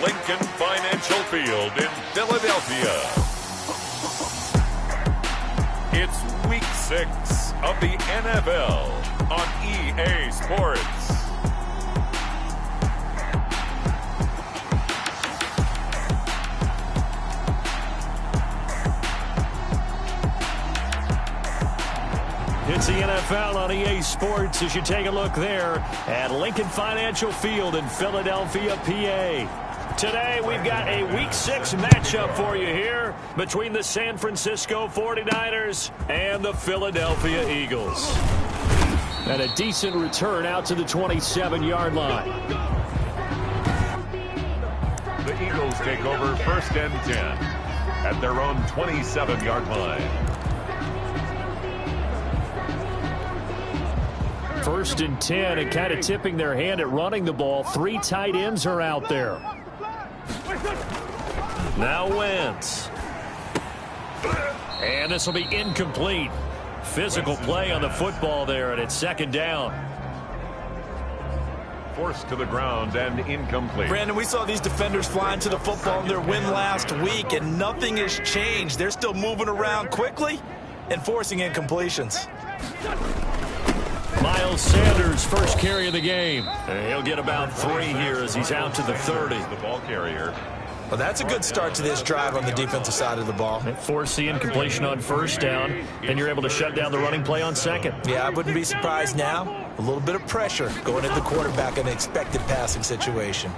Lincoln Financial Field in Philadelphia. It's Week 6 of the NFL on EA Sports. It's the NFL on EA Sports as you take a look there at Lincoln Financial Field in Philadelphia, PA. Today we've got a Week 6 matchup for you here between the San Francisco 49ers and the Philadelphia Eagles. And a decent return out to the 27-yard line. The Eagles take over 1st and 10 at their own 27-yard line. 1st and 10 and kind of tipping their hand at running the ball. 3 tight ends are out there. Now Wentz. And this will be incomplete. Physical play on the football there, and it's 2nd down. Forced to the ground and incomplete. Brandon, we saw these defenders flying to the football in their win last week, and nothing has changed. They're still moving around quickly and forcing incompletions. Miles Sanders, first carry of the game. And he'll get about 3 here as he's out to the 30. The ball carrier. Well, that's a good start to this drive on the defensive side of the ball. Force the incompletion on 1st down, and you're able to shut down the running play on 2nd. Yeah, I wouldn't be surprised now. A little bit of pressure going at the quarterback in an expected passing situation.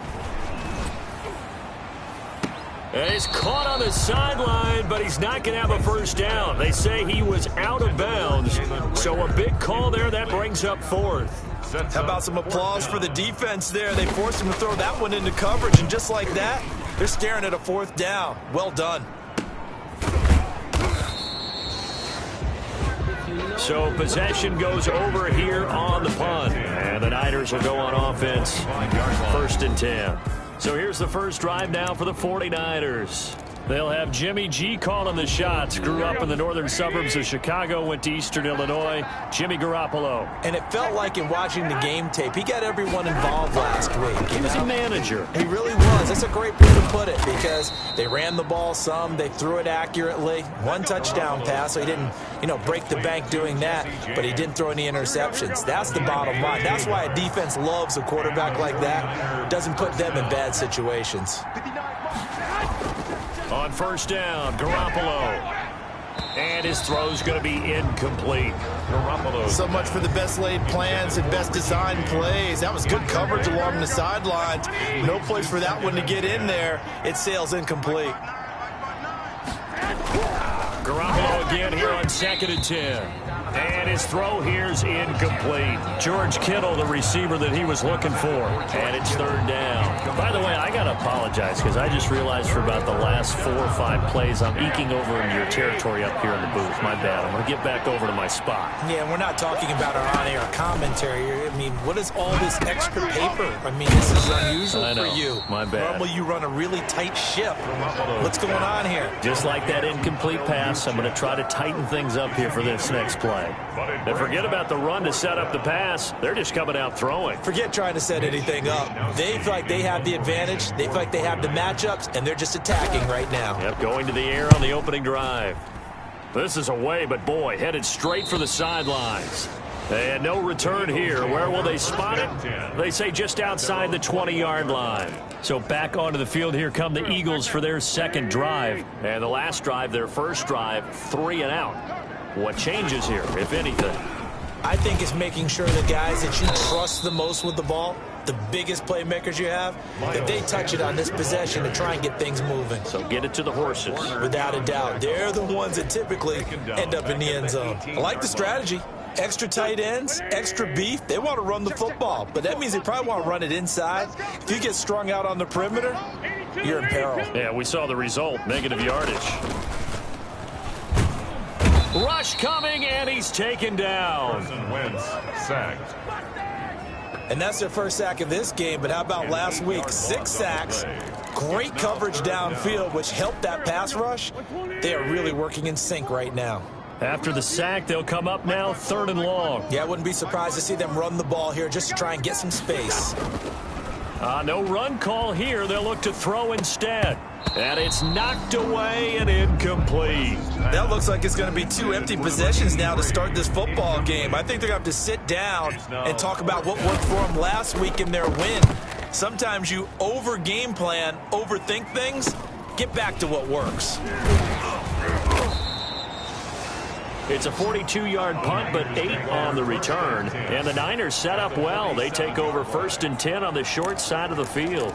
And he's caught on the sideline, but he's not going to have a 1st down. They say he was out of bounds, so a big call there. That brings up 4th. How about some applause for the defense there? They forced him to throw that one into coverage, and just like that, they're staring at a 4th down. Well done. So possession goes over here on the punt, and the Niners will go on offense. 1st and 10. So here's the first drive now for the 49ers. They'll have Jimmy G calling the shots. Grew up in the northern suburbs of Chicago, went to Eastern Illinois. Jimmy Garoppolo. And it felt like in watching the game tape, he got everyone involved last week. He was a manager. He really was. That's a great way to put it because they ran the ball some. They threw it accurately. 1 touchdown pass, so he didn't, break the bank doing that, but he didn't throw any interceptions. That's the bottom line. That's why a defense loves a quarterback like that. Doesn't put them in bad situations. On 1st down, Garoppolo. And his throw's going to be incomplete. Garoppolo. So much for the best laid plans and best designed plays. That was good coverage along the sidelines. No place for that one to get in there. It sails incomplete. Garoppolo again here on 2nd and 10. And his throw here's incomplete. George Kittle, the receiver that he was looking for. And it's 3rd down. By the way, I got to apologize because I just realized for about the last 4 or 5 plays, I'm eking over into your territory up here in the booth. My bad. I'm going to get back over to my spot. Yeah, we're not talking about our on-air commentary. I mean, what is all this extra paper? I mean, this is unusual for you. My bad. Normally you run a really tight ship. What's going on here? Just like that incomplete pass, I'm going to try to tighten things up here for this next play. And forget about the run to set up the pass. They're just coming out throwing. Forget trying to set anything up. They feel like they have the advantage. They feel like they have the matchups, and they're just attacking right now. Yep, going to the air on the opening drive. This is away, but boy, headed straight for the sidelines. And no return here. Where will they spot it? They say just outside the 20-yard line. So back onto the field here come the Eagles for their 2nd drive. And the last drive, their 1st drive, 3 and out. What changes here, if anything? I think it's making sure the guys that you trust the most with the ball, the biggest playmakers you have, that they touch it on this possession to try and get things moving. So get it to the horses. Without a doubt. They're the ones that typically end up in the end zone. I like the strategy. Extra tight ends, extra beef. They want to run the football, but that means they probably want to run it inside. If you get strung out on the perimeter, you're in peril. Yeah, we saw the result, negative yardage. Rush coming, and he's taken down. Wentz sacked. And that's their first sack of this game, but how about last week? 6 sacks, great coverage downfield, which helped that pass rush. They are really working in sync right now. After the sack, they'll come up now 3rd and long. Yeah, I wouldn't be surprised to see them run the ball here just to try and get some space. No run call here. They'll look to throw instead. And it's knocked away and incomplete. That looks like it's going to be 2 empty possessions now to start this football game. I think they're going to have to sit down and talk about what worked for them last week in their win. Sometimes you over-game plan, overthink things. Get back to what works. It's a 42-yard punt, but 8 on the return. And the Niners set up well. They take over 1st and 10 on the short side of the field.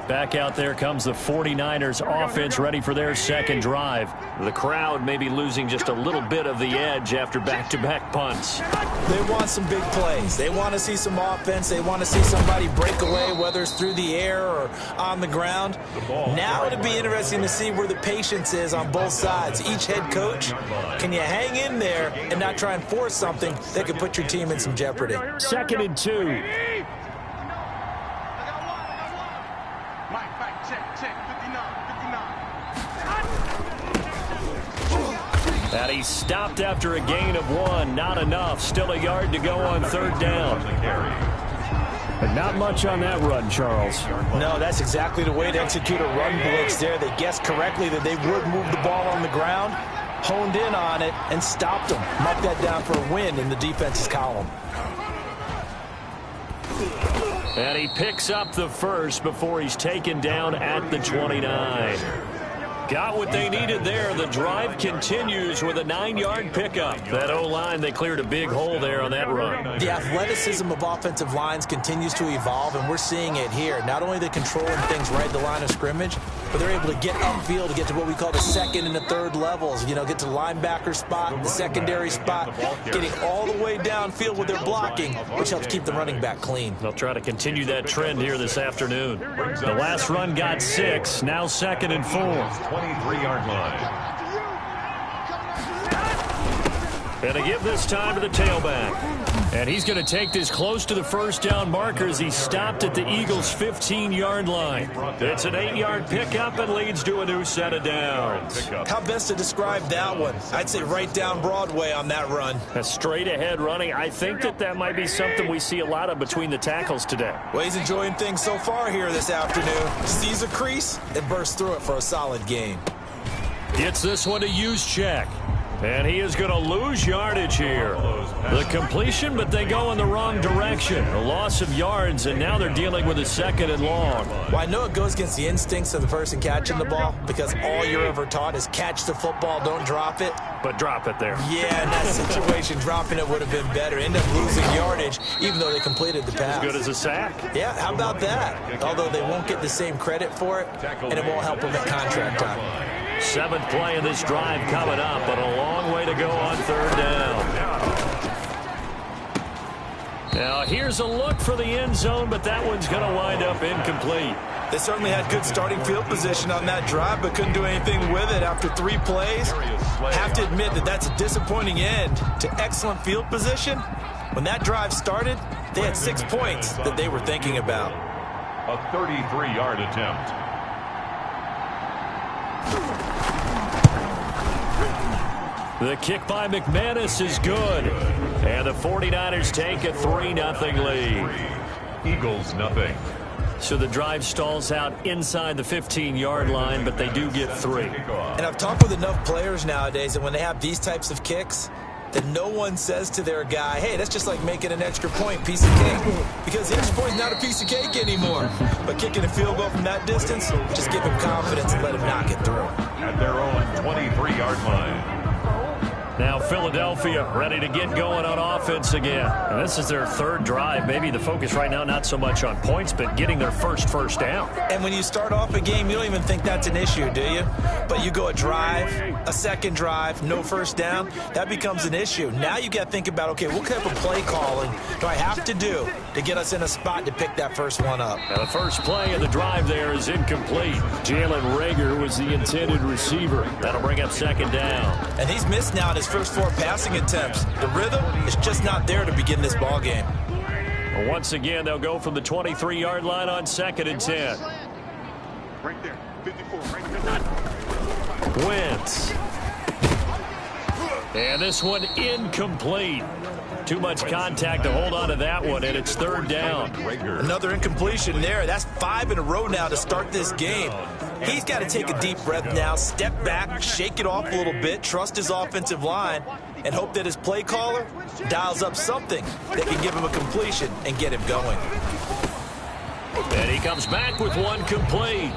Back out there comes the 49ers offense ready for their second drive. The crowd may be losing just a little bit of the edge after back-to-back punts. They want some big plays. They want to see some offense. They want to see somebody break away, whether it's through the air or on the ground. Now it'll be interesting to see where the patience is on both sides. Each head coach, can you hang in there and not try and force something that could put your team in some jeopardy? 2nd and 2. And he's stopped after a gain of 1. Not enough. Still a yard to go on 3rd down. But not much on that run, Charles. No, that's exactly the way to execute a run blitz there. They guessed correctly that they would move the ball on the ground, honed in on it, and stopped them. Mark that down for a win in the defense's column. And he picks up the first before he's taken down at the 29. Got what they needed there. The drive continues with a 9-yard pickup. That O-line, they cleared a big hole there on that run. The athleticism of offensive lines continues to evolve, and we're seeing it here. Not only are they controlling things right at the line of scrimmage, but they're able to get upfield to get to what we call the 2nd and the 3rd levels. You know, get to the linebacker spot, the secondary spot, getting all the way downfield with their blocking, which helps keep the running back clean. They'll try to continue that trend here this afternoon. The last run got 6, now 2nd and 4. 23-yard line. And a give this time to the tailback. And he's going to take this close to the first down marker as he stopped at the Eagles' 15-yard line. It's an 8-yard pickup and leads to a new set of downs. How best to describe that one? I'd say right down Broadway on that run. A straight-ahead running. I think that might be something we see a lot of between the tackles today. Well, he's enjoying things so far here this afternoon. Sees a crease and bursts through it for a solid gain. Gets this one to use check. And he is going to lose yardage here. The completion, but they go in the wrong direction. A loss of yards, and now they're dealing with a 2nd and long. Well, I know it goes against the instincts of the person catching the ball because all you're ever taught is catch the football, don't drop it. But drop it there. Yeah, in that situation, dropping it would have been better. End up losing yardage, even though they completed the pass. As good as a sack. Yeah, how about that? Although they won't get the same credit for it, and it won't help them at contract time. 7th play of this drive coming up, but a long way to go on 3rd down. Now, here's a look for the end zone, but that one's going to wind up incomplete. They certainly had good starting field position on that drive, but couldn't do anything with it after 3 plays. Have to admit that that's a disappointing end to excellent field position. When that drive started, they had 6 points that they were thinking about. A 33-yard attempt. The kick by McManus is good. And the 49ers take a 3-0 lead. Eagles, nothing. So the drive stalls out inside the 15-yard line, but they do get 3. And I've talked with enough players nowadays that when they have these types of kicks, that no one says to their guy, hey, that's just like making an extra point, piece of cake. Because the extra point is not a piece of cake anymore. But kicking a field goal from that distance, just give him confidence and let him knock it through. At their own 23-yard line. Now Philadelphia ready to get going on offense again. And this is their 3rd drive. Maybe the focus right now not so much on points, but getting their first down. And when you start off a game, you don't even think that's an issue, do you? But you go a drive, a 2nd drive, no first down, that becomes an issue. Now you got to think about, okay, what type of play calling do I have to do to get us in a spot to pick that first one up? Now the first play of the drive there is incomplete. Jalen Reagor was the intended receiver. That'll bring up 2nd down. And he's missed now in his first 4 passing attempts. The rhythm is just not there to begin this ball game. Once again, they'll go from the 23-yard line on 2nd and 10. Right there, 54, right there. Wentz. And this one incomplete. Too much contact to hold on to that one, and it's third down. Another incompletion there. That's 5 in a row now to start this game. He's got to take a deep breath now, step back, shake it off a little bit, trust his offensive line, and hope that his play caller dials up something that can give him a completion and get him going. And he comes back with one complete.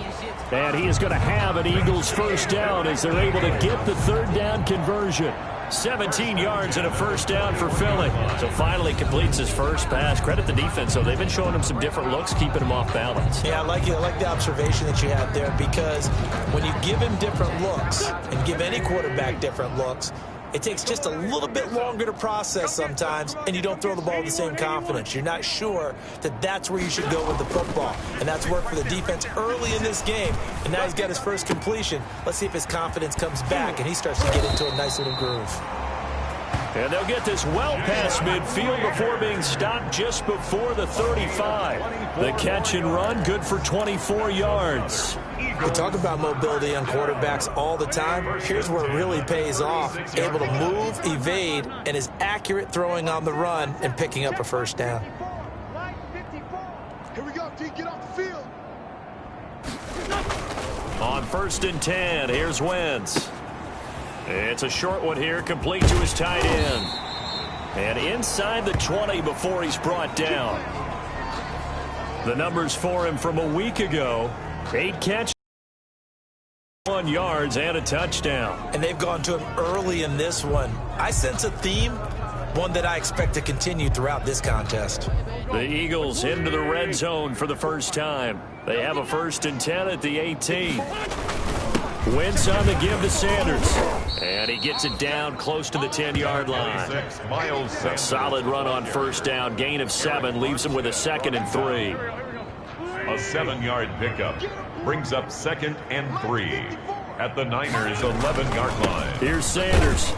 And he is going to have an Eagles first down as they're able to get the third down conversion. 17 yards and a first down for Philly. So finally completes his first pass. Credit the defense, though. They've been showing him some different looks, keeping him off balance. Yeah, I like the observation that you had there, because when you give him different looks and give any quarterback different looks, it takes just a little bit longer to process sometimes, and you don't throw the ball with the same confidence. You're not sure that that's where you should go with the football. And that's worked for the defense early in this game. And now he's got his first completion. Let's see if his confidence comes back and he starts to get into a nice little groove. And they'll get this well past midfield before being stopped just before the 35. The catch and run, good for 24 yards. We talk about mobility on quarterbacks all the time. Here's where it really pays off. Able to move, evade, and is accurate throwing on the run and picking up a first down. Here we go, T. Get off the field. On 1st and 10, here's Wentz. It's a short one here, complete to his tight end. And inside the 20 before he's brought down. The numbers for him from a week ago: 8 catches, 1 yards, and a touchdown. And they've gone to him early in this one. I sense a theme, one that I expect to continue throughout this contest. The Eagles into the red zone for the first time. They have a 1st and 10 at the 18. Wentz on the give to Sanders. And he gets it down close to the 10-yard line. A solid run on first down. Gain of 7 leaves him with a 2nd and 3. A 7-yard pickup brings up 2nd and 3 at the Niners' 11-yard line. Here's Sanders.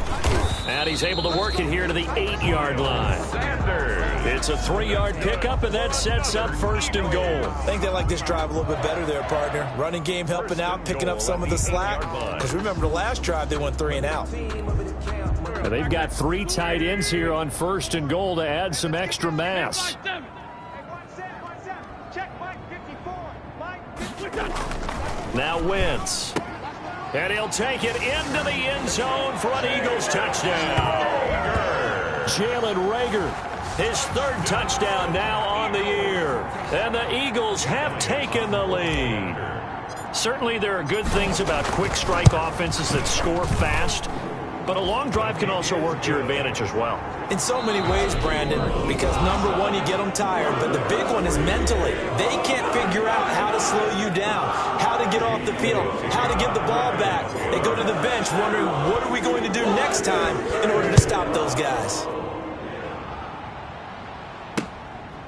And he's able to work it here to the 8-yard line. Sanders. It's a 3-yard pickup, and that sets up 1st and goal. I think they like this drive a little bit better there, partner. Running game helping out, picking up some of the slack. Because remember, the last drive they went 3 and out. And they've got 3 tight ends here on 1st and goal to add some extra mass. Now Wentz. And he'll take it into the end zone for an Eagles touchdown. Jalen Reagor, his 3rd touchdown now on the year. And the Eagles have taken the lead. Certainly there are good things about quick strike offenses that score fast, but a long drive can also work to your advantage as well. In so many ways, Brandon, because number one, you get them tired, but the big one is mentally. They can't figure out how to slow you down, how to get off the field, how to get the ball back. They go to the bench wondering, what are we going to do next time in order to stop those guys?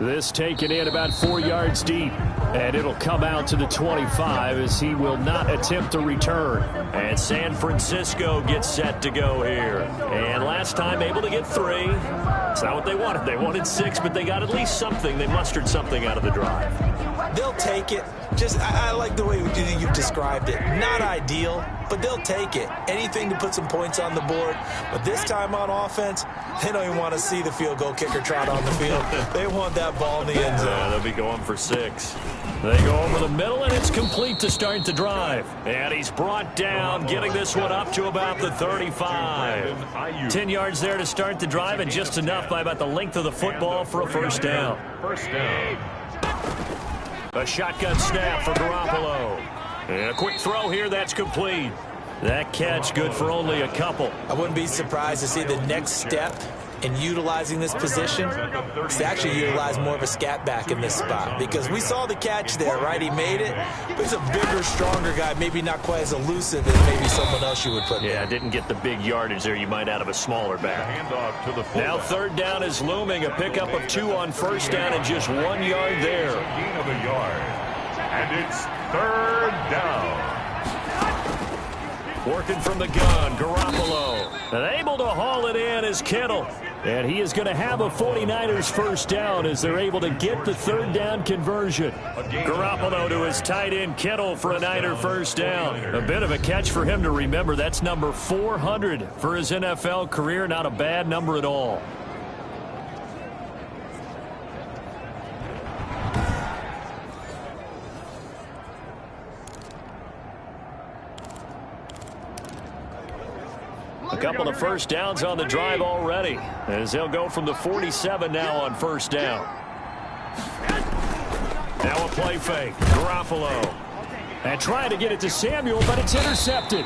This taken in about 4 yards deep, and it'll come out to the 25 as he will not attempt to return. And San Francisco gets set to go here. And last time able to get 3. It's not what they wanted. They wanted 6, but they got at least something. They mustered something out of the drive. They'll take it. I like the way you've described it. Not ideal, but they'll take it. Anything to put some points on the board. But this time on offense, they don't even want to see the field goal kicker trot on the field. They want that ball in the end zone. Yeah, they'll be going for 6. They go over the middle, and it's complete to start the drive. And he's brought down, getting this one up to about the 35. 10 yards there to start the drive, and just enough by about the length of the football for a first down. First down. A shotgun snap for Garoppolo. And a quick throw here, that's complete. That catch good for only a couple. I wouldn't be surprised to see the next step in utilizing this position is to actually utilize more of a scat back in this spot, because we saw the catch there, right? He made it, but he's a bigger, stronger guy, maybe not quite as elusive as maybe someone else you would put there. Yeah, didn't get the big yardage there you might out of a smaller back. Handoff to the Now 3rd down is looming, a pickup of 2 on first down and just 1 yard there. Gain of a yard. And it's 3rd down. Working from the gun, Garoppolo. And able to haul it in is Kittle. And he is going to have a 49ers first down as they're able to get the 3rd down conversion. Garoppolo to his tight end Kittle for a Niner first down. A bit of a catch for him to remember. That's number 400 for his NFL career. Not a bad number at all. A couple of first downs on the drive already, as they'll go from the 47 now on first down. Now a play fake. Garoppolo. And trying to get it to Samuel, but it's intercepted.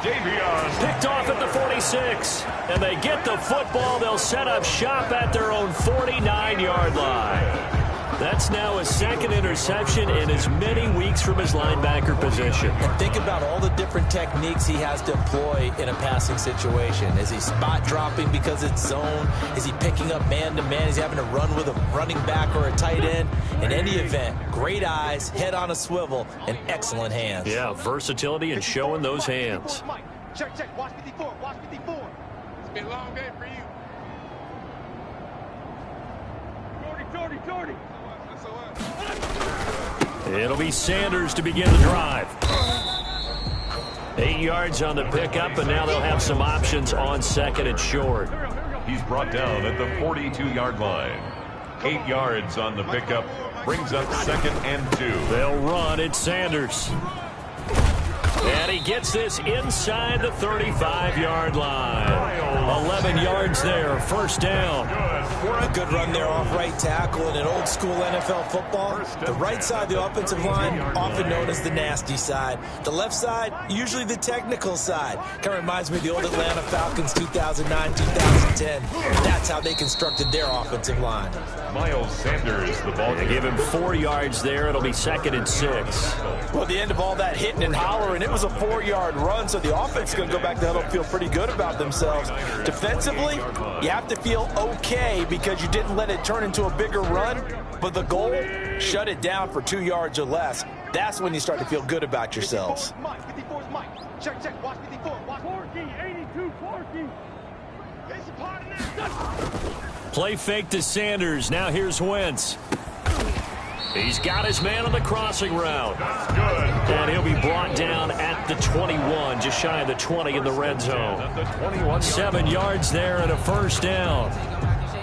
Picked off at the 46. And they get the football. They'll set up shop at their own 49-yard line. That's now his second interception in as many weeks from his linebacker position. And think about all the different techniques he has to employ in a passing situation. Is he spot dropping because it's zone? Is he picking up man-to-man? Is he having to run with a running back or a tight end? In any event, great eyes, head on a swivel, and excellent hands. Yeah, versatility and showing those hands. Check, watch 54, watch 54. It's been a long day for you. Jordy. It'll be Sanders to begin the drive. 8 yards on the pickup, and now they'll have some options on second and short. He's brought down at the 42-yard line. 8 yards on the pickup brings up second and 2. They'll run. It's Sanders. And he gets this inside the 35-yard line. 11 yards there, first down. A good run there off right tackle. In an old school NFL football, the right side of the offensive line, often known as the nasty side. The left side, usually the technical side. Kind of reminds me of the old Atlanta Falcons 2009, 2010. That's how they constructed their offensive line. Miles Sanders, the ball. They give him 4 yards there. It'll be second and 6. Well, at the end of all that hitting and hollering, it was a 4-yard run, so the offense is going to go back to huddle and feel pretty good about themselves. Defensively, you have to feel okay because you didn't let it turn into a bigger run, but the goal, shut it down for 2 yards or less. That's when you start to feel good about yourselves. 54 is Mike. Check, watch 54. Watch 82, Play fake to Sanders. Now here's Wentz. He's got his man on the crossing route. And he'll be brought down at the 21, just shy of the 20 in the red zone. 7 yards there and a first down.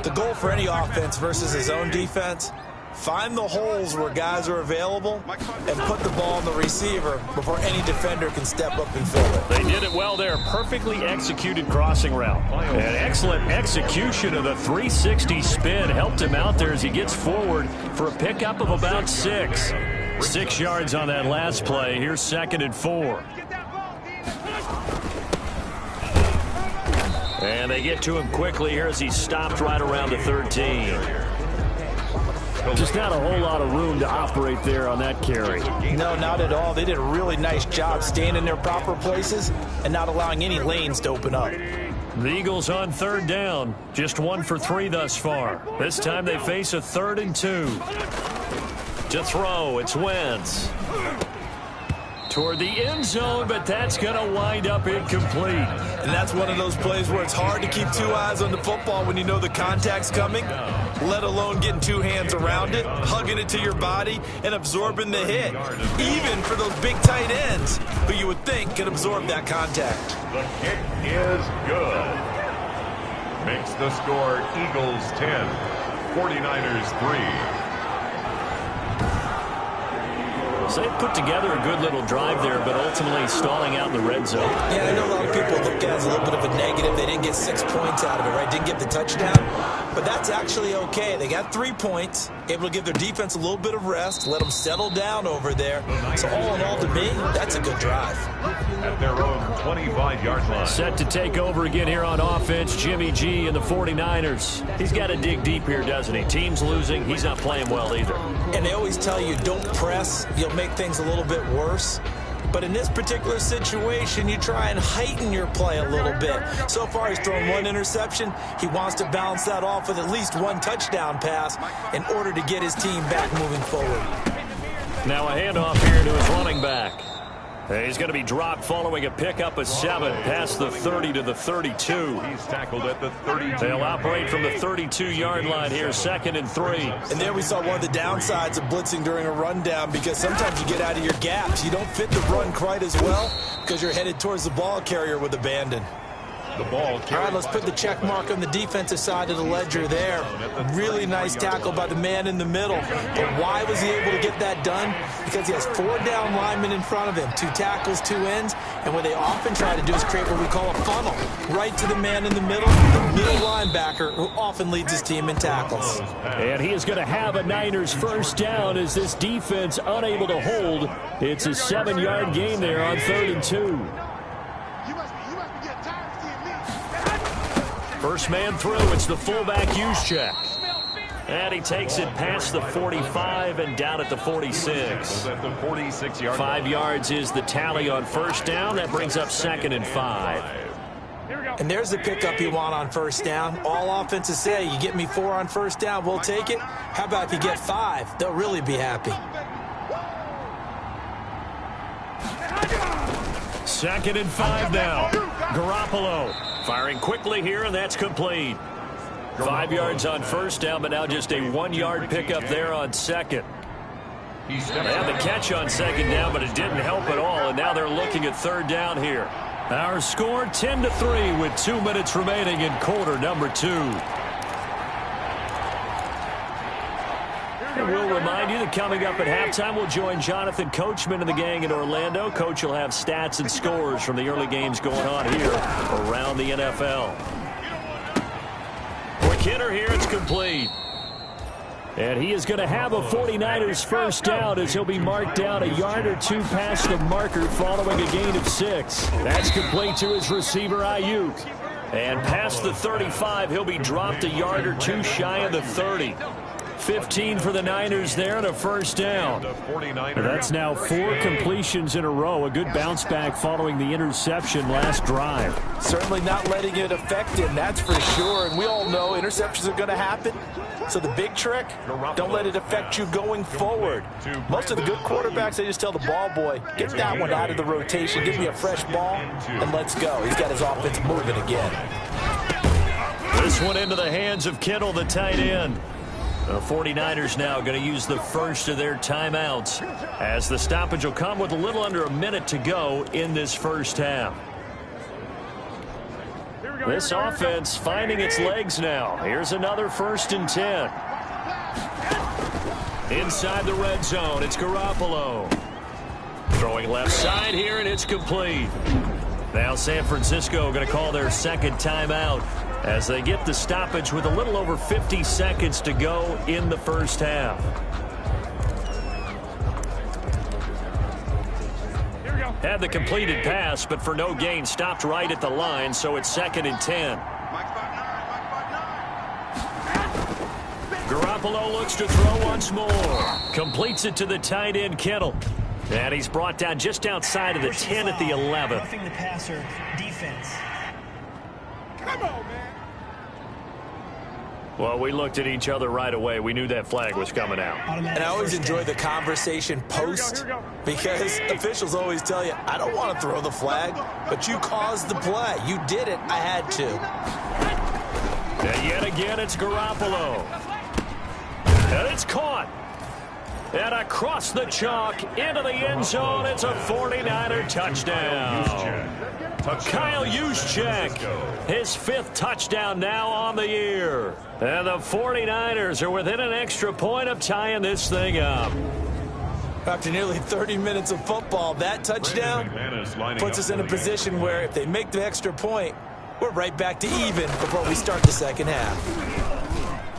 The goal for any offense versus his own defense, find the holes where guys are available and put the ball on the receiver before any defender can step up and fill it. They did it well there. Perfectly executed crossing route. An excellent execution of the 360 spin helped him out there as he gets forward for a pickup of about 6. 6 yards on that last play. Here's second and 4. And they get to him quickly here as he's stopped right around the 13. Just not a whole lot of room to operate there on that carry. No, not at all. They did a really nice job staying in their proper places and not allowing any lanes to open up. The Eagles on third down. Just 1 for 3 thus far. This time they face a 3rd and 2. To throw, it's Wentz. Toward the end zone, but that's going to wind up incomplete. And that's one of those plays where it's hard to keep 2 eyes on the football when you know the contact's coming, let alone getting 2 hands around it, hugging it to your body, and absorbing the hit. Even for those big tight ends who you would think can absorb that contact. The kick is good. Makes the score Eagles 10, 49ers 3. So they put together a good little drive there, but ultimately stalling out in the red zone. Yeah, I know a lot of people look at it as a little bit of a negative. They didn't get 6 points out of it, right? Didn't get the touchdown. But that's actually okay. They got 3 points, able to give their defense a little bit of rest, let them settle down over there. So all in all, to me, that's a good drive. At their own 25-yard line. Set to take over again here on offense, Jimmy G and the 49ers. He's got to dig deep here, doesn't he? Team's losing. He's not playing well either. And they always tell you, don't press. You'll make things a little bit worse. But in this particular situation, you try and heighten your play a little bit. So far, he's thrown 1 interception. He wants to balance that off with at least 1 touchdown pass in order to get his team back moving forward. Now a handoff here to his running back. He's going to be dropped following a pickup of 7 past the 30 to the 32. He's tackled at the 32. They'll operate from the 32-yard line here, 2nd and 3. And there we saw one of the downsides of blitzing during a rundown, because sometimes you get out of your gaps. You don't fit the run quite as well because you're headed towards the ball carrier with abandon. The ball. All right, let's put the check mark on the defensive side of the ledger there. Really nice tackle by the man in the middle. But why was he able to get that done? Because he has 4 down linemen in front of him, 2 tackles, 2 ends, and what they often try to do is create what we call a funnel, right to the man in the middle linebacker, who often leads his team in tackles. And he is going to have a Niners first down as this defense unable to hold. It's a 7-yard gain there on 3rd and 2. First man through, it's the fullback use check. And he takes it past the 45 and down at the 46. 5 yards is the tally on first down. That brings up 2nd and 5. And there's the pickup you want on first down. All offenses say, you get me 4 on first down, we'll take it. How about if you get 5? They'll really be happy. 2nd and 5 now. Garoppolo firing quickly here, and that's complete. 5 yards on first down, but now just a 1-yard pickup there on 2nd. They had the catch on 2nd down, but it didn't help at all, and now they're looking at 3rd down here. Our score 10-3 with 2 minutes remaining in quarter number 2. And we'll remind you that coming up at halftime, we'll join Jonathan Coachman and the gang in Orlando. Coach will have stats and scores from the early games going on here around the NFL. Quick hitter here, it's complete. And he is going to have a 49ers first down as he'll be marked down a yard or 2 past the marker following a gain of 6. That's complete to his receiver, Ayuk. And past the 35, he'll be dropped a yard or 2 shy of the 30. 15 for the Niners there and a first down. That's now 4 completions in a row. A good bounce back following the interception last drive. Certainly not letting it affect him, that's for sure. And we all know interceptions are going to happen. So the big trick, don't let it affect you going forward. Most of the good quarterbacks, they just tell the ball boy, get that one out of the rotation, give me a fresh ball, and let's go. He's got his offense moving again. This one into the hands of Kittle, the tight end. The 49ers now going to use the first of their timeouts as the stoppage will come with a little under a minute to go in this first half. This offense finding its legs now. Here's another 1st and 10. Inside the red zone, it's Garoppolo. Throwing left side here, and it's complete. Now San Francisco going to call their 2nd timeout as they get the stoppage with a little over 50 seconds to go in the first half. Had the completed pass, but for no gain, stopped right at the line, so it's 2nd and 10. Garoppolo looks to throw once more. Completes it to the tight end, Kittle. And he's brought down just outside of the 10 at the 11. Roughing the passer defense. Come on, man. Well, we looked at each other right away. We knew that flag was coming out. And I always enjoy the conversation post because officials always tell you, I don't want to throw the flag, but you caused the play. You did it. I had to. And yet again, it's Garoppolo. And it's caught. And across the chalk into the end zone, it's a 49er touchdown. Kyle Juszczyk, his 5th touchdown now on the year. And the 49ers are within an extra point of tying this thing up. After nearly 30 minutes of football, that touchdown puts us in a position where if they make the extra point, we're right back to even before we start the second half.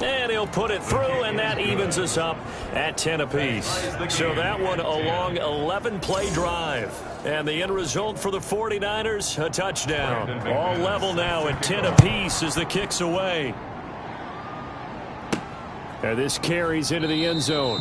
And he'll put it through, and that evens us up at 10 apiece. So that one a long 11-play drive. And the end result for the 49ers, a touchdown. All level now at 10 apiece as the kick's away. And this carries into the end zone.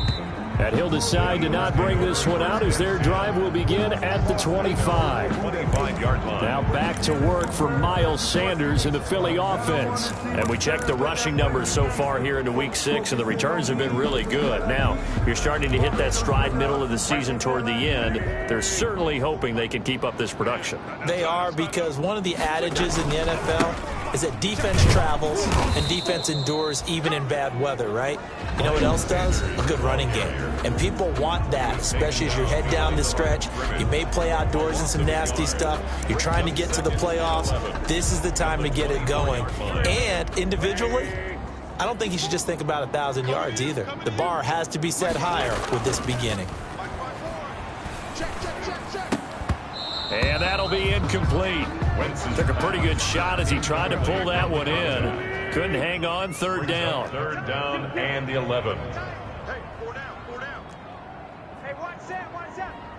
And he'll decide to not bring this one out as their drive will begin at the 25. 25-yard line. Now back to work for Miles Sanders in the Philly offense. And we checked the rushing numbers so far here into Week 6, and the returns have been really good. Now, you're starting to hit that stride middle of the season toward the end. They're certainly hoping they can keep up this production. They are, because one of the adages in the NFL is that defense travels and defense endures even in bad weather, right? You know what else does? A good running game. And people want that, especially as you head down the stretch. You may play outdoors in some nasty stuff. You're trying to get to the playoffs. This is the time to get it going. And individually, I don't think you should just think about 1,000 yards either. The bar has to be set higher with this beginning. And that'll be incomplete. Took a pretty good shot as he tried to pull that one in. Couldn't hang on. Third down. Third down and the 11. Hey, 4 down, 4 down. Hey, one set.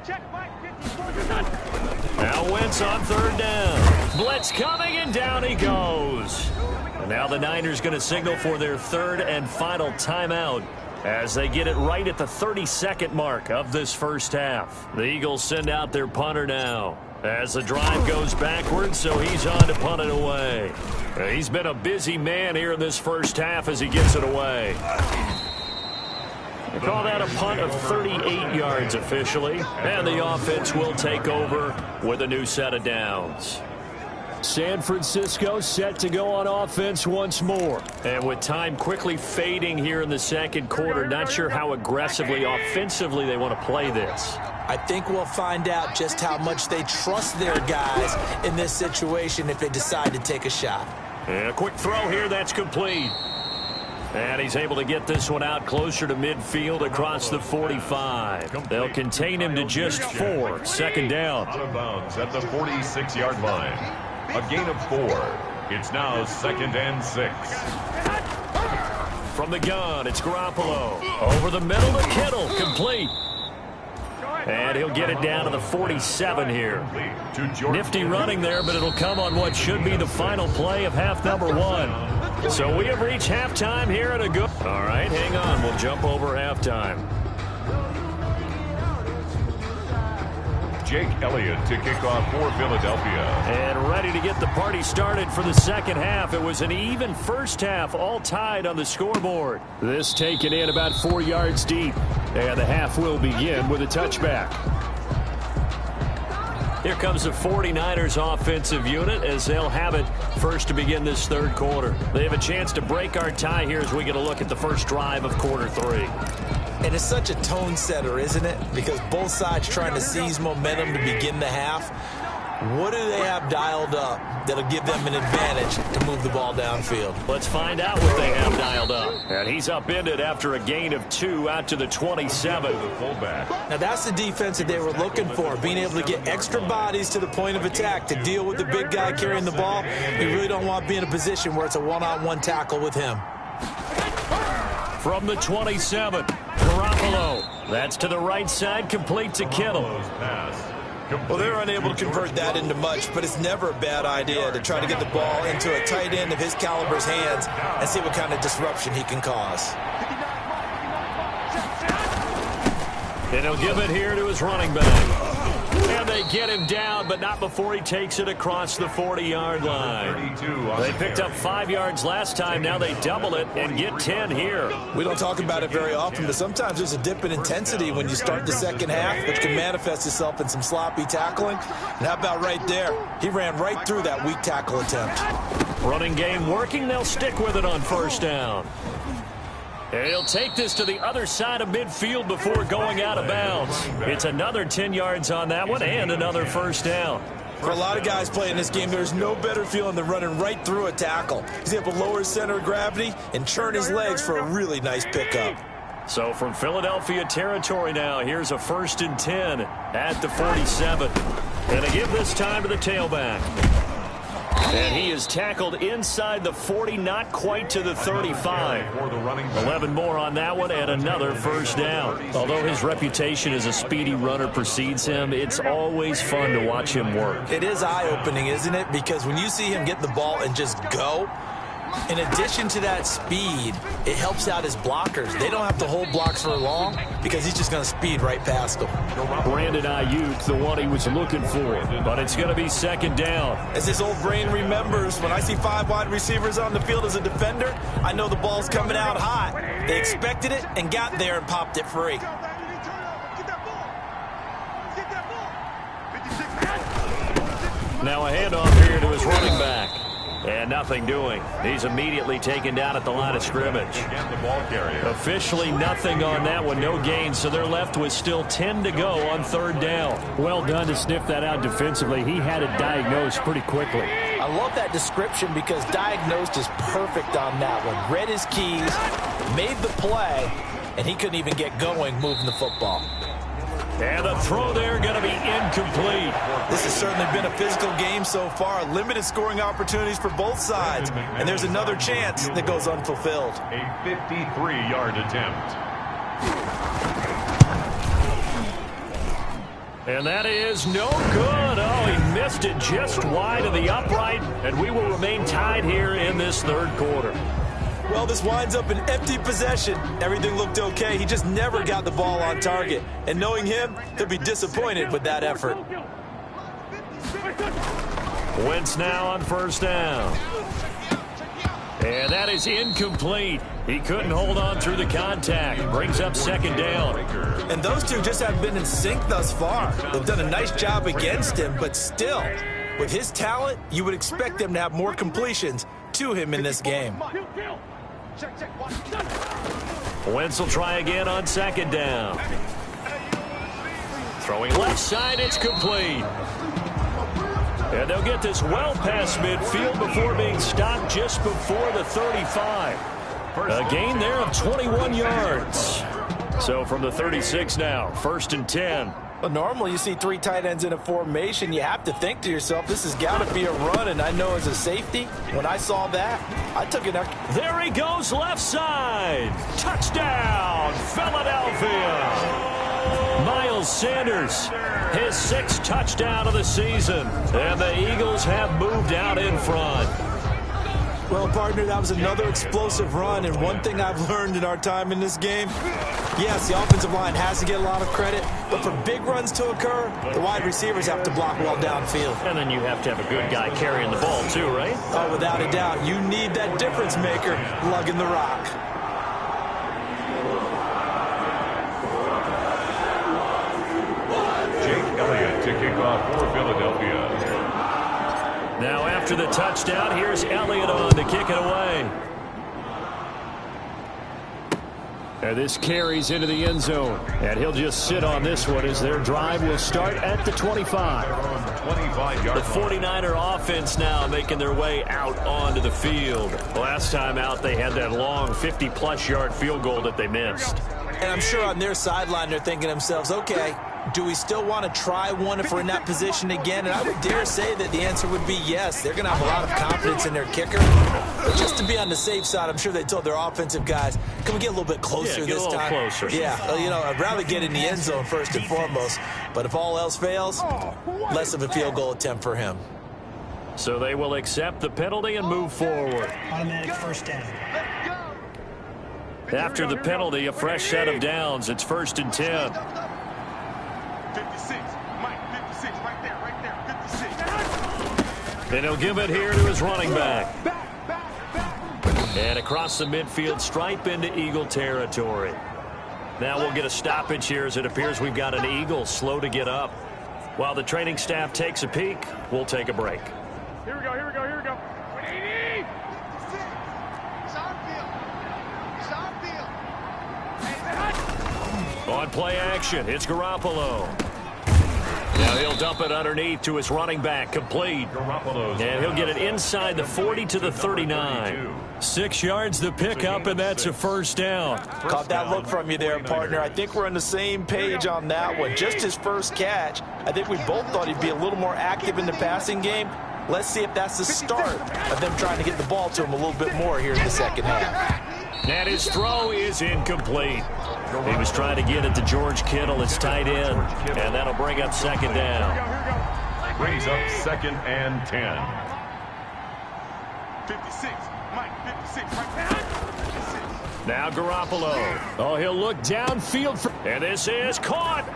Check Mike, 54. Now Wentz on third down. Blitz coming, and down he goes. And now the Niners going to signal for their third and final timeout as they get it right at the 32nd mark of this first half. The Eagles send out their punter now as the drive goes backwards, so he's on to punt it away. He's been a busy man here in this first half as he gets it away. They call that a punt of 38 yards officially, and the offense will take over with a new set of downs. San Francisco set to go on offense once more. And with time quickly fading here in the second quarter, not sure how aggressively offensively they want to play this. I think we'll find out just how much they trust their guys in this situation if they decide to take a shot. And a quick throw here, that's complete. And he's able to get this one out closer to midfield across the 45. They'll contain him to just 4. Second down. Out of bounds at the 46-yard line. A gain of 4. It's now 2nd and 6. From the gun, it's Garoppolo. Over the middle to Kittle. Complete. And he'll get it down to the 47 here. Nifty running there, but it'll come on what should be the final play of half number 1. So we have reached halftime here at a good... All right, hang on. We'll jump over halftime. Jake Elliott to kick off for Philadelphia. And ready to get the party started for the second half. It was an even first half, all tied on the scoreboard. This taken in about 4 yards deep. And the half will begin with a touchback. Here comes the 49ers offensive unit as they'll have it first to begin this third quarter. They have a chance to break our tie here as we get a look at the first drive of quarter 3. And it's such a tone setter, isn't it? Because both sides trying to seize momentum to begin the half. What do they have dialed up that'll give them an advantage to move the ball downfield? Let's find out what they have dialed up. And he's upended after a gain of 2 out to the 27. The fullback. Now that's the defense that they were looking for, being able to get extra bodies to the point of attack to deal with the big guy carrying the ball. You really don't want to be in a position where it's a one-on-one tackle with him. From the 27, Garoppolo. That's to the right side, complete to Kittle. Well, they're unable to convert that into much, but it's never a bad idea to try to get the ball into a tight end of his caliber's hands and see what kind of disruption he can cause. And he'll give it here to his running back. And they get him down, but not before he takes it across the 40-yard line. They picked up 5 yards last time. Now they double it and get 10 here. We don't talk about it very often, but sometimes there's a dip in intensity when you start the second half, which can manifest itself in some sloppy tackling. And how about right there? He ran right through that weak tackle attempt. Running game working. They'll stick with it on first down. And he'll take this to the other side of midfield before going out of bounds. It's another 10 yards on that one and another first down. For a lot of guys playing this game, there's no better feeling than running right through a tackle. He's able to lower his center of gravity and churn his legs for a really nice pickup. So from Philadelphia territory now, here's a 1st and 10 at the 47. And they give this time to the tailback. And he is tackled inside the 40, not quite to the 35. 11 more on that one and another first down. Although his reputation as a speedy runner precedes him, it's always fun to watch him work. It is eye-opening, isn't it? Because when you see him get the ball and just go, in addition to that speed, it helps out his blockers. They don't have to hold blocks for long because he's just going to speed right past them. Brandon Ayuk, the one he was looking for, but it's going to be second down. As his old brain remembers, when I see 5 wide receivers on the field as a defender, I know the ball's coming out hot. They expected it and got there and popped it free. Now a handoff here to his running back. And nothing doing. He's immediately taken down at the line of scrimmage. Officially nothing on that one, no gain, so they're left with still 10 to go on third down. Well done to sniff that out defensively. He had it diagnosed pretty quickly. I love that description because diagnosed is perfect on that one. Read his keys, made the play, and he couldn't even get going moving the football. And the throw there going to be incomplete. This has certainly been a physical game so far. Limited scoring opportunities for both sides. And there's another chance that goes unfulfilled. A 53-yard attempt. And that is no good. Oh, he missed it just wide of the upright. And we will remain tied here in this third quarter. Well, this winds up an empty possession. Everything looked okay. He just never got the ball on target. And knowing him, he'll be disappointed with that effort. Wentz now on first down. And that is incomplete. He couldn't hold on through the contact. Brings up second down. And those two just haven't been in sync thus far. They've done a nice job against him, but still, with his talent, you would expect them to have more completions to him in this game. Wentz will try again on second down. Throwing left side, it's complete. And they'll get this well past midfield before being stopped just before the 35. A gain there of 21 yards. So from the 36 now, 1st and 10. Well, normally you see three tight ends in a formation. You have to think to yourself, this has got to be a run. And I know as a safety, when I saw that, I took it up. There he goes, left side. Touchdown, Philadelphia. Miles Sanders, his 6th touchdown of the season. And the Eagles have moved out in front. Well, partner, that was another explosive run. And one thing I've learned in our time in this game, yes, the offensive line has to get a lot of credit, but for big runs to occur, the wide receivers have to block well downfield. And then you have to have a good guy carrying the ball too, right? Oh, without a doubt. You need that difference maker lugging the rock. Jake Elliott to kick off for Philadelphia. Now after the touchdown, here's Elliott on to kick it away. And this carries into the end zone. And he'll just sit on this one as their drive will start at the 25. The 49er offense now making their way out onto the field. Last time out, they had that long 50-plus yard field goal that they missed. And I'm sure on their sideline they're thinking to themselves, okay, do we still want to try one if we're in that position again? And I would dare say that the answer would be yes. They're going to have a lot of confidence in their kicker. But just to be on the safe side, I'm sure they told their offensive guys, can we get a little bit closer this time? Get a little closer. Yeah, you know, I'd rather get in the end zone first and foremost. But if all else fails, less of a field goal attempt for him. So they will accept the penalty and move forward. Automatic first down. After the penalty, a fresh set of downs. It's 1st and 10. 56, Mike, 56, right there, 56. And he'll give it here to his running back. And across the midfield stripe into Eagle territory. Now we'll get a stoppage here as it appears we've got an Eagle slow to get up. While the training staff takes a peek, we'll take a break. Here we go, here we go, here we go. 80! On play action, it's Garoppolo. Now he'll dump it underneath to his running back, complete. And he'll get it inside the 40 to the 39. 6 yards the pickup, and that's a first down. Caught that look from you there, partner. I think we're on the same page on that one. Just his first catch. I think we both thought he'd be a little more active in the passing game. Let's see if that's the start of them trying to get the ball to him a little bit more here in the second half. And his throw is incomplete. He was trying to get it to George Kittle, his tight end, and that'll bring up second down. Brings up 2nd and 10. 56, Mike, 56, right there. Now Garoppolo. Oh, he'll look downfield. And this is caught.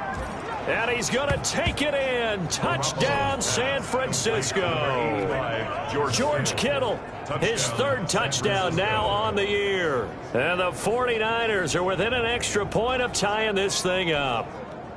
And he's going to take it in. Touchdown, San Francisco. George Kittle, his 3rd touchdown now on the year. And the 49ers are within an extra point of tying this thing up.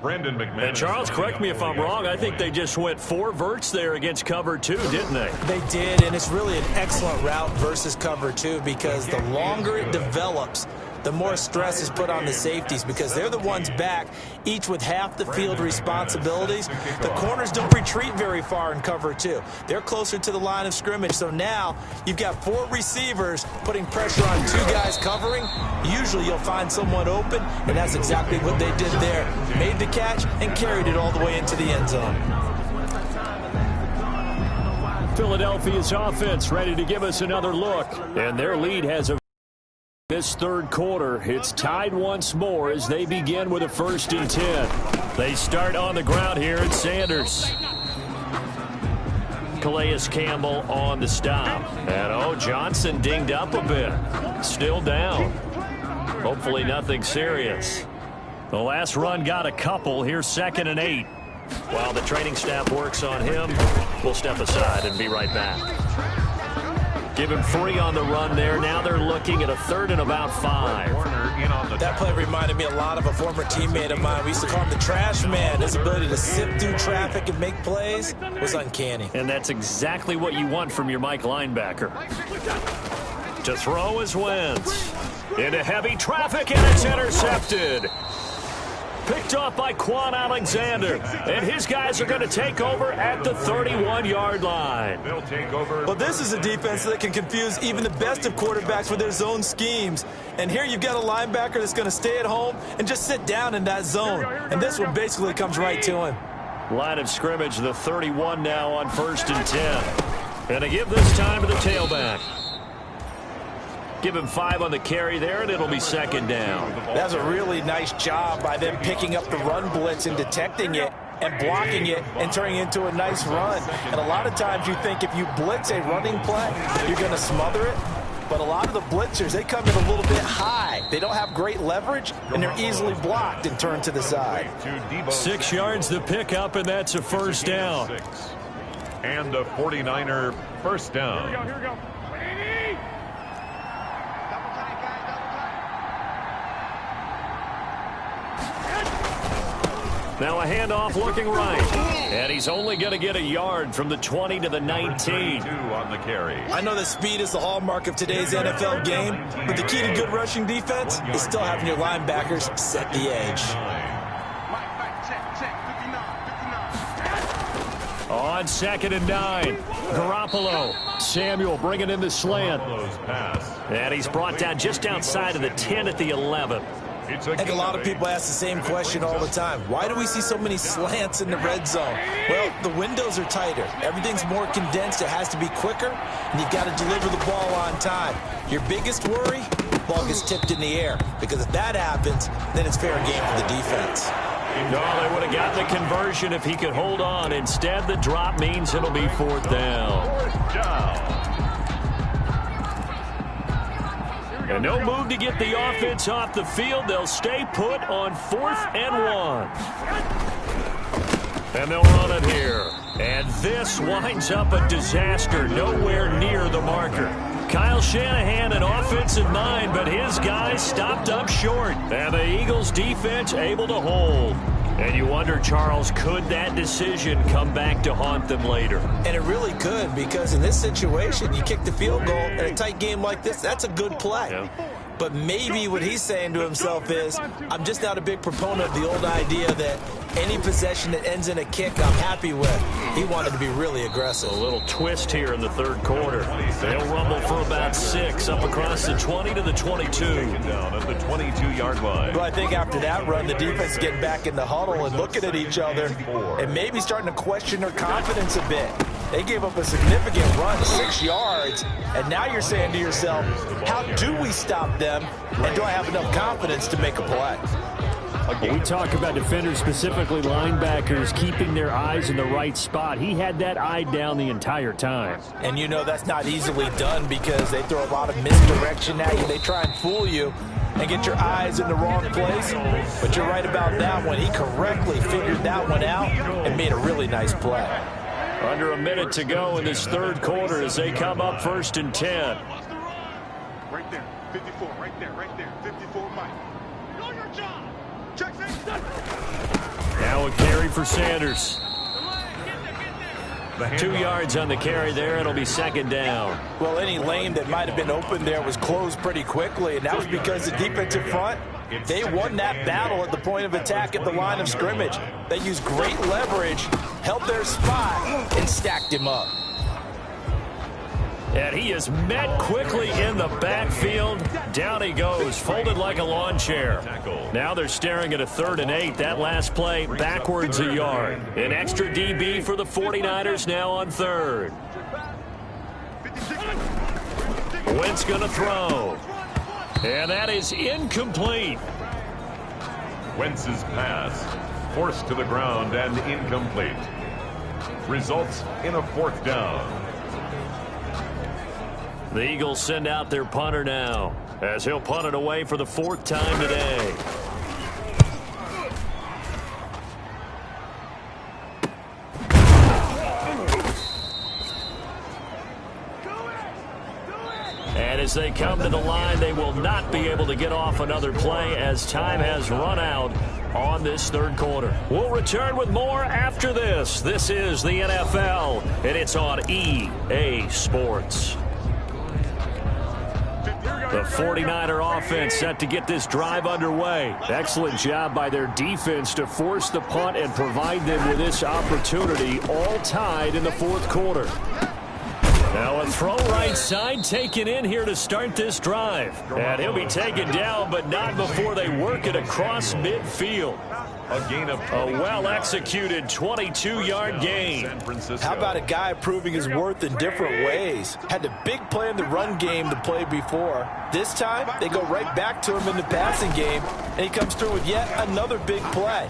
Brandon McManus. And Charles, correct me if I'm wrong, I think they just went 4 verts there against cover 2, didn't they? They did, and it's really an excellent route versus cover 2 because the longer it develops, the more stress is put on the safeties because they're the ones back, each with half the field responsibilities. The corners don't retreat very far in cover 2. They're closer to the line of scrimmage. So now you've got 4 receivers putting pressure on 2 guys covering. Usually you'll find someone open, and that's exactly what they did there. Made the catch and carried it all the way into the end zone. Philadelphia's offense ready to give us another look, and their lead has a this third quarter. It's tied once more as they begin with a 1st and 10. They start on the ground here at Sanders. Calais Campbell on the stop. And Johnson dinged up a bit. Still down. Hopefully nothing serious. The last run got a couple. Here's 2nd and 8. While the training staff works on him, we'll step aside and be right back. Give him 3 on the run there. Now they're looking at a 3rd and about 5. That play reminded me a lot of a former teammate of mine. We used to call him the trash man. His ability to sift through traffic and make plays was uncanny. And that's exactly what you want from your Mike linebacker. To throw is Wentz. Into heavy traffic, and it's intercepted. Picked off by Quan Alexander. And his guys are going to take over at the 31-yard line. They'll take over. Well, this is a defense that can confuse even the best of quarterbacks with their zone schemes. And here you've got a linebacker that's going to stay at home and just sit down in that zone. And this one basically comes right to him. Line of scrimmage, the 31 now on 1st and 10. And to give this time to the tailback. Give him 5 on the carry there, and it'll be 2nd down. That's a really nice job by them picking up the run blitz and detecting it and blocking it and turning it into a nice run. And a lot of times you think if you blitz a running play, you're going to smother it. But a lot of the blitzers, they come in a little bit high. They don't have great leverage, and they're easily blocked and turned to the side. 6 yards the pickup, and that's a 1st down. And a 49er 1st down. Here we go. Now a handoff looking right. And he's only going to get a yard from the 20 to the 19. 2 on the carry. I know that speed is the hallmark of today's NFL game, but the key to good rushing defense is still having your linebackers set the edge. On 2nd and 9. Garoppolo. Samuel bringing in the slant. And he's brought down just outside of the 10 at the 11. I think a lot of people ask the same question all the time. Why do we see so many slants in the red zone? Well, the windows are tighter. Everything's more condensed. It has to be quicker, and you've got to deliver the ball on time. Your biggest worry, ball gets tipped in the air, because if that happens, then it's fair game for the defense. No, they would have gotten the conversion if he could hold on. Instead, the drop means it'll be 4th down. And no move to get the offense off the field. They'll stay put on 4th and 1. And they'll run it here. And this winds up a disaster nowhere near the marker. Kyle Shanahan, an offensive mind, but his guys stopped up short. And the Eagles defense able to hold. And you wonder, Charles, could that decision come back to haunt them later? And it really could, because in this situation, you kick the field goal in a tight game like this, that's a good play. Yeah. But maybe what he's saying to himself is, I'm just not a big proponent of the old idea that any possession that ends in a kick I'm happy with. He wanted to be really aggressive. A little twist here in the 3rd quarter. They'll rumble for about 6 up across the 20 to the 22. Down at the 22-yard line. Well, I think after that run, the defense is getting back in the huddle and looking at each other and maybe starting to question their confidence a bit. They gave up a significant run, 6 yards, and now you're saying to yourself, how do we stop them, and do I have enough confidence to make a play? We talk about defenders, specifically linebackers, keeping their eyes in the right spot. He had that eye down the entire time. And you know that's not easily done because they throw a lot of misdirection at you. They try and fool you and get your eyes in the wrong place. But you're right about that one. He correctly figured that one out and made a really nice play. Under a minute to go in this 3rd quarter as they come up 1st and 10. Right there, 54, right there, 54, Mike. Know your job. Check, Now a carry for Sanders. 2 yards on the carry there. It'll be second down. Well, any lane that might have been open there was closed pretty quickly, and that was because the defensive front, they won that battle at the point of attack at the line of scrimmage. They used great leverage, held their spot, and stacked him up. And he is met quickly in the backfield. Down he goes, folded like a lawn chair. Now they're staring at a 3rd and 8. That last play, backwards a yard. An extra DB for the 49ers now on 3rd. Wentz going to throw. And that is incomplete. Wentz's pass forced to the ground and incomplete. Results in a 4th down. The Eagles send out their punter now, as he'll punt it away for the 4th time today. And as they come to the line, they will not be able to get off another play as time has run out on this 3rd quarter. We'll return with more after this. This is the NFL, and it's on EA Sports. The 49er offense set to get this drive underway. Excellent job by their defense to force the punt and provide them with this opportunity, all tied in the 4th quarter. Now a throw right side taken in here to start this drive. And he'll be taken down, but not before they work it across midfield. A gain of a well-executed 22-yard gain. How about a guy proving his worth in different ways? Had a big play in the run game the play before. This time, they go right back to him in the passing game, and he comes through with yet another big play.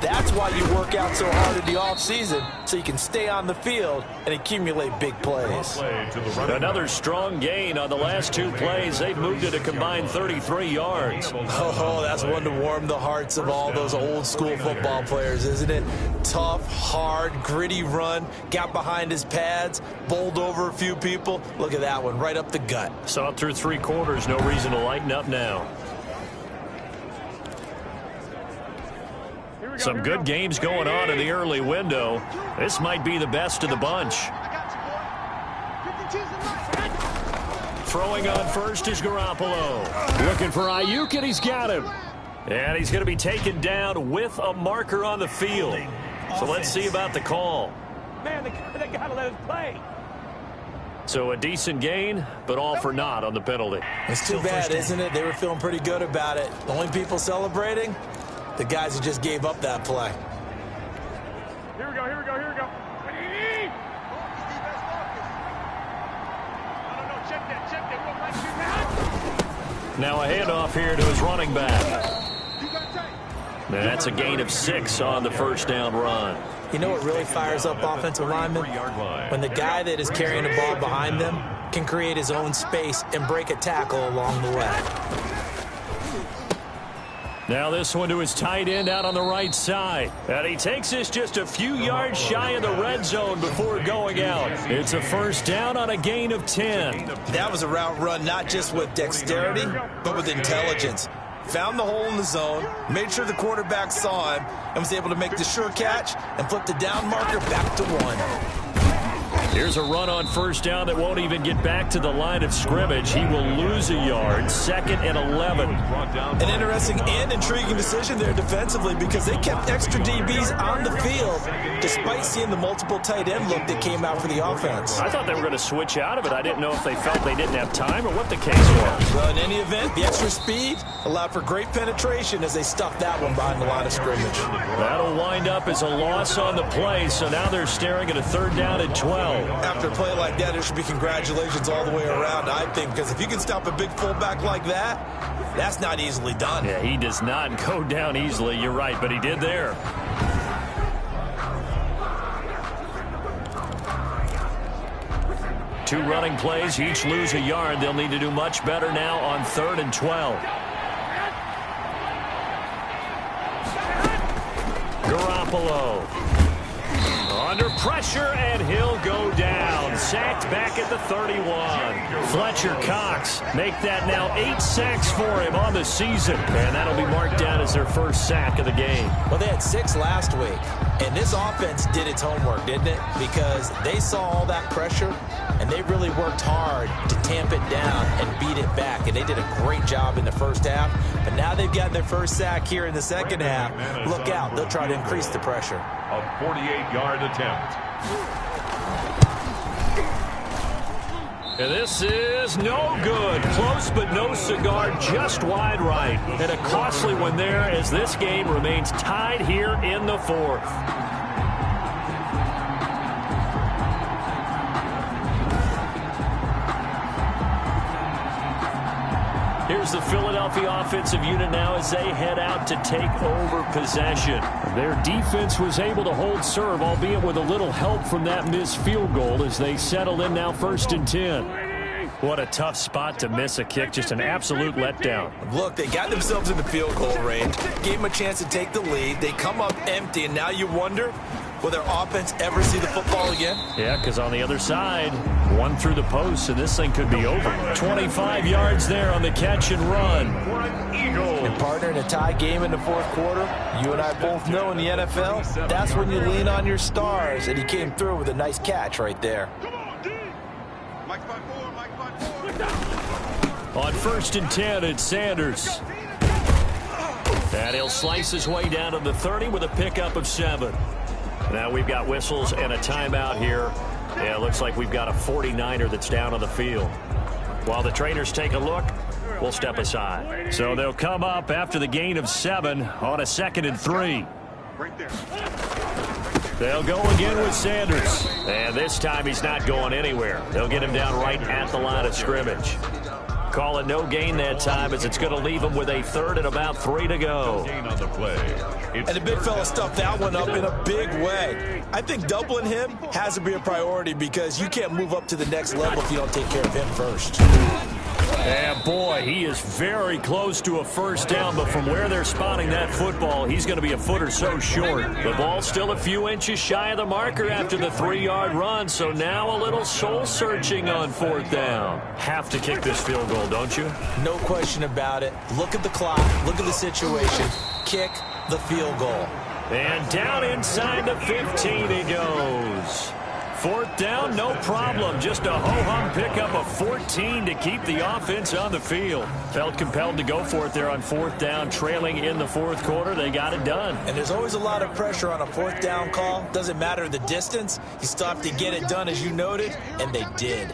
That's why you work out so hard in the offseason, so you can stay on the field and accumulate big plays. Another strong gain on the last 2 plays. They've moved it a combined 33 yards. Oh, that's one to warm the hearts of all those old-school football players, isn't it? Tough, hard, gritty run, got behind his pads, bowled over a few people. Look at that one, right up the gut. Saw it through 3 quarters, no reason to lighten up now. Some good games going on in the early window. This might be the best of the bunch. Throwing on first is Garoppolo. Looking for Ayuk, and he's got him. And he's going to be taken down with a marker on the field. So let's see about the call. Man, they got to let us play. So a decent gain, but all for naught on the penalty. It's too bad, isn't it? They were feeling pretty good about it. The only people celebrating? The guys who just gave up that play. Here we go, here we go, here we go. Now a handoff here to his running back. That's a gain of 6 on the 1st down run. You know what really fires up offensive linemen? When the guy that is carrying the ball behind them can create his own space and break a tackle along the way. Now this one to his tight end out on the right side. And he takes this just a few yards shy of the red zone before going out. It's a 1st down on a gain of 10. That was a route run not just with dexterity, but with intelligence. Found the hole in the zone, made sure the quarterback saw him, and was able to make the sure catch and flip the down marker back to 1. Here's a run on 1st down that won't even get back to the line of scrimmage. He will lose a yard. 2nd and 11. An interesting and intriguing decision there defensively because they kept extra DBs on the field despite seeing the multiple tight end look that came out for the offense. I thought they were going to switch out of it. I didn't know if they felt they didn't have time or what the case was. Well, in any event, the extra speed allowed for great penetration as they stuffed that one behind the line of scrimmage. That'll wind up as a loss on the play, so now they're staring at a 3rd down and 12. After a play like that, there should be congratulations all the way around, I think, because if you can stop a big fullback like that, that's not easily done. Yeah, he does not go down easily. You're right, but he did there. Two running plays, each lose a yard. They'll need to do much better now on 3rd and 12. Garoppolo. Under pressure, and he'll go down. sacked back at the 31. Fletcher Cox make that now 8 sacks for him on the season. And that'll be marked down as their first sack of the game. Well, they had 6 last week. And this offense did its homework, didn't it? Because they saw all that pressure, and they really worked hard to tamp it down and beat it back. And they did a great job in the first half. But now they've gotten their first sack here in the second half. Look out. They'll try to increase the pressure. A 48-yard attempt. And this is no good. Close but no cigar, just wide right. And a costly one there as this game remains tied here in the fourth. Here's the Philadelphia offensive unit now as they head out to take over possession. Their defense was able to hold serve, albeit with a little help from that missed field goal as they settle in now 1st and 10. What a tough spot to miss a kick. Just an absolute letdown. Look, they got themselves in the field goal range, gave them a chance to take the lead. They come up empty, and now you wonder, will their offense ever see the football again? Yeah, because on the other side, one through the post, and this thing could be over. 25 yards there on the catch and run. And partner, in a tie game in the fourth quarter, you and I both know in the NFL, that's when you lean on your stars, and he came through with a nice catch right there. On 1st and 10, it's Sanders. And he'll slice his way down to the 30 with a pickup of 7. Now we've got whistles and a timeout here. Yeah, it looks like we've got a 49er that's down on the field. While the trainers take a look, we'll step aside. So they'll come up after the gain of 7 on a 2nd and 3. They'll go again with Sanders. And this time he's not going anywhere. They'll get him down right at the line of scrimmage. Call it no gain that time as it's going to leave him with a 3rd and about 3 to go. And the big fella stuffed that one up in a big way. I think doubling him has to be a priority because you can't move up to the next level if you don't take care of him first. And boy, he is very close to a 1st down, but from where they're spotting that football, he's going to be a foot or so short. The ball's still a few inches shy of the marker after the 3-yard run, so now a little soul-searching on 4th down. Have to kick this field goal, don't you? No question about it. Look at the clock. Look at the situation. Kick the field goal. And down inside the 15 he goes. 4th down, no problem. Just a ho-hum pickup of 14 to keep the offense on the field. Felt compelled to go for it there on 4th down, trailing in the 4th quarter. They got it done. And there's always a lot of pressure on a 4th down call. Doesn't matter the distance. You stop to get it done, as you noted, and they did.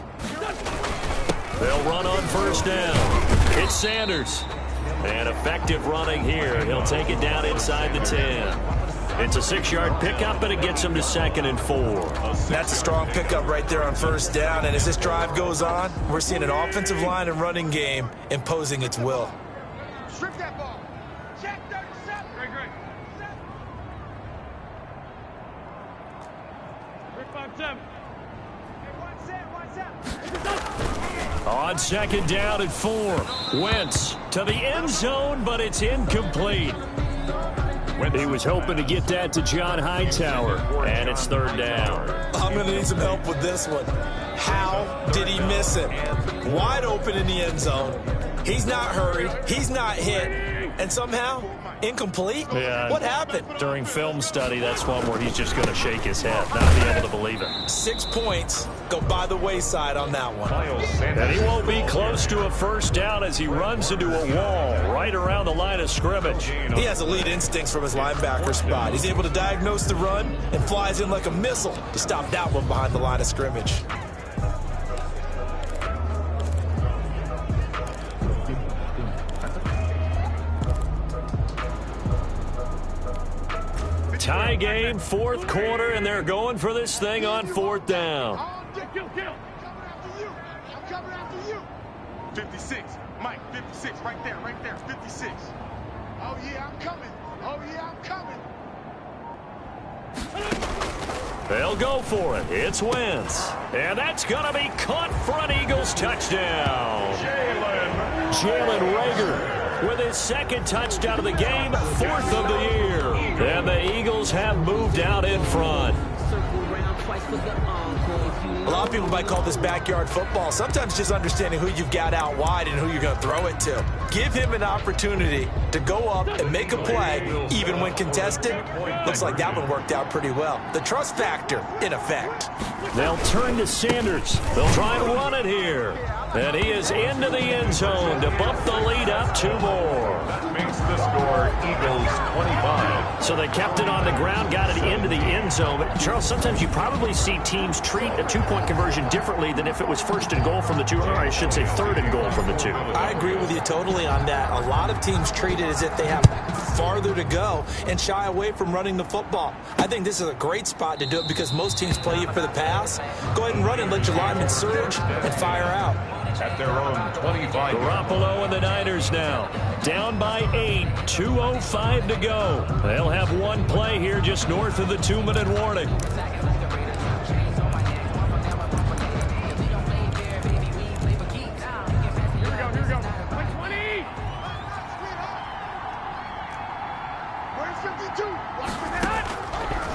They'll run on 1st down. It's Sanders. And effective running here. He'll take it down inside the 10. It's a 6-yard pickup, but it gets him to 2nd and 4. That's a strong pickup right there on 1st down. And as this drive goes on, we're seeing an offensive line and running game imposing its will. Strip that ball. Check 37. Great. Rip 5-7. On 2nd down and 4. Wentz to the end zone, but it's incomplete. He was hoping to get that to John Hightower, and it's 3rd down. I'm going to need some help with this one. How did he miss it? Wide open in the end zone. He's not hurried. He's not hit. And somehow, incomplete? Yeah. What happened? During film study, that's one where he's just going to shake his head, not be able to believe it. 6 points go by the wayside on that one. And he won't be close to a 1st down as he runs into a wall right around the line of scrimmage. He has elite instincts from his linebacker spot. He's able to diagnose the run and flies in like a missile to stop that one behind the line of scrimmage. Tie game, 4th quarter, and they're going for this thing on 4th down. Kill. I'm coming after you. 56. Mike, 56. Right there. 56. Oh, yeah, I'm coming. They'll go for it. It's Wentz. And that's going to be caught for an Eagles touchdown. Jalen Reagor with his 2nd touchdown of the game, 4th of the year. And the Eagles have moved out in front. Well, I'll people might call this backyard football. Sometimes just understanding who you've got out wide and who you're going to throw it to. Give him an opportunity to go up and make a play, even when contested. Looks like that one worked out pretty well. The trust factor, in effect. They'll turn to Sanders. They'll try and run it here. And he is into the end zone to bump the lead up 2 more. That makes the score Eagles 25. So they kept it on the ground, got it into the end zone. But, Charles, sometimes you probably see teams treat a 2-point conversion differently than if it was 1st and goal from the 2, or I should say 3rd and goal from the 2. I agree with you totally on that. A lot of teams treat it as if they have farther to go and shy away from running the football. I think this is a great spot to do it because most teams play you for the pass. Go ahead and run and let your linemen surge and fire out. At their own 25. Garoppolo and the Niners now. Down by 8, 2:05 to go. They'll have one play here just north of the 2-minute warning.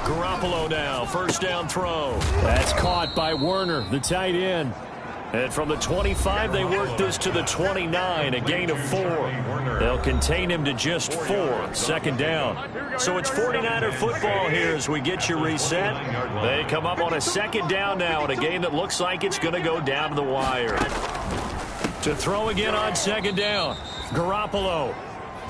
Garoppolo now, 1st down throw. That's caught by Werner, the tight end. And from the 25, they work this to the 29, a gain of 4. They'll contain him to just 4, 2nd down. So it's 49er football here as we get you reset. They come up on a 2nd down now in a game that looks like it's going to go down to the wire. To throw again on 2nd down, Garoppolo.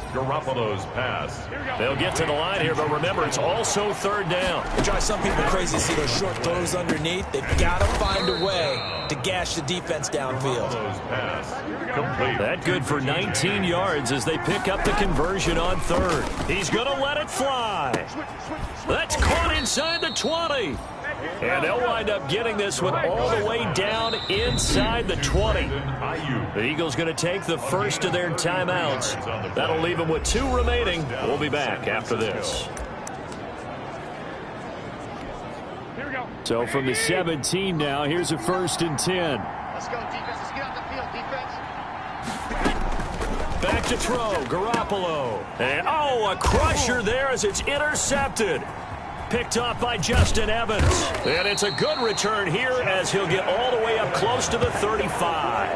Garoppolo's pass. They'll get to the line here, but remember, it's also 3rd down. It drives some people crazy to see those short throws underneath. They've got to find a way to gash the defense downfield. Garoppolo's pass. Complete. That good for 19 yards as they pick up the conversion on 3rd. He's going to let it fly. That's caught inside the 20. And they'll wind up getting this one all the way down inside the 20. The Eagles going to take the first of their timeouts. That'll leave them with 2 remaining. We'll be back after this. So from the 17 now, here's a 1st and 10. Let's go, defense. Let's get out the field, defense. Back to throw, Garoppolo. And, a crusher there as it's intercepted. Picked off by Justin Evans. And it's a good return here as he'll get all the way up close to the 35.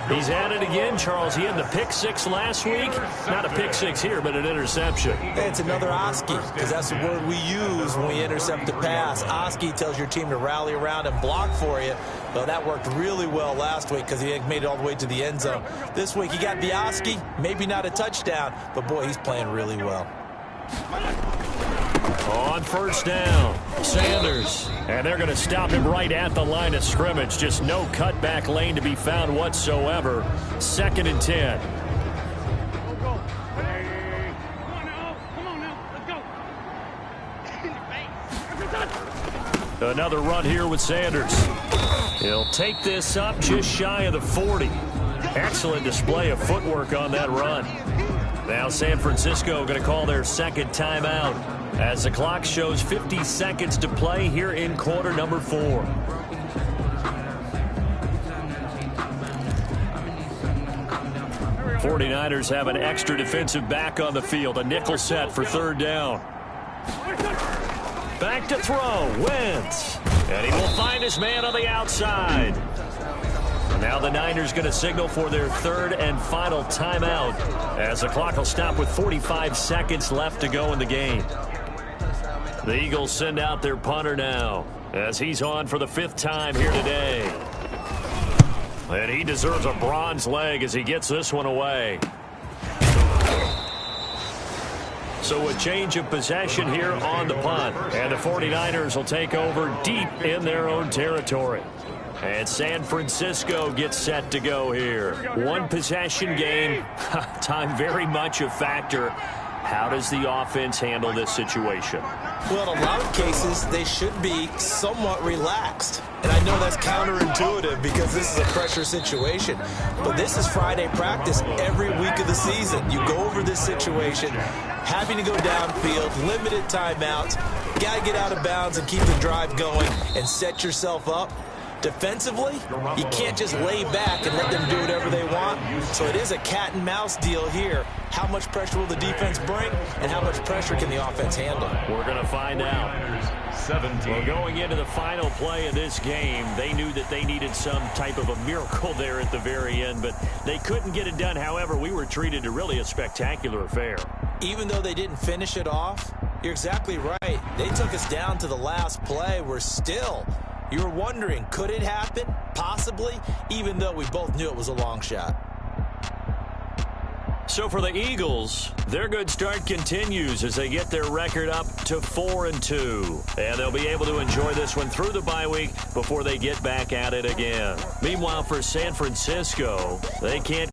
He's at it again, Charles. He had the pick 6 last week. Not a pick 6 here, but an interception. Hey, it's another Oski, because that's the word we use when we intercept the pass. Oski tells your team to rally around and block for you. Well, that worked really well last week because he made it all the way to the end zone. This week, he got the Oski, maybe not a touchdown, but boy, he's playing really well. On 1st down, Sanders. And they're going to stop him right at the line of scrimmage. Just no cutback lane to be found whatsoever. 2nd and 10. Another run here with Sanders. He'll take this up just shy of the 40. Excellent display of footwork on that run. Now San Francisco going to call their 2nd timeout as the clock shows 50 seconds to play here in quarter number 4. '49ers have an extra defensive back on the field, a nickel set for 3rd down. Back to throw, Wentz. And he will find his man on the outside. Now the Niners going to signal for their 3rd and final timeout as the clock will stop with 45 seconds left to go in the game. The Eagles send out their punter now as he's on for the 5th time here today. And he deserves a bronze leg as he gets this one away. So a change of possession here on the punt. And the 49ers will take over deep in their own territory. And San Francisco gets set to go here. 1 possession game. Time very much a factor. How does the offense handle this situation? Well, in a lot of cases, they should be somewhat relaxed. And I know that's counterintuitive because this is a pressure situation. But this is Friday practice every week of the season. You go over this situation, having to go downfield, limited timeouts, got to get out of bounds and keep the drive going and set yourself up Defensively, you can't just lay back and let them do whatever they want. So it is a cat and mouse deal here. How much pressure will the defense bring, and how much pressure can the offense handle? We're going to find out. Well, going into the final play of this game, they knew that they needed some type of a miracle there at the very end, but they couldn't get it done. However, we were treated to really a spectacular affair. Even though they didn't finish it off, you're exactly right. They took us down to the last play. You were wondering, could it happen? Possibly, even though we both knew it was a long shot. So for the Eagles, their good start continues as they get their record up to 4-2. And they'll be able to enjoy this one through the bye week before they get back at it again. Meanwhile, for San Francisco, they can't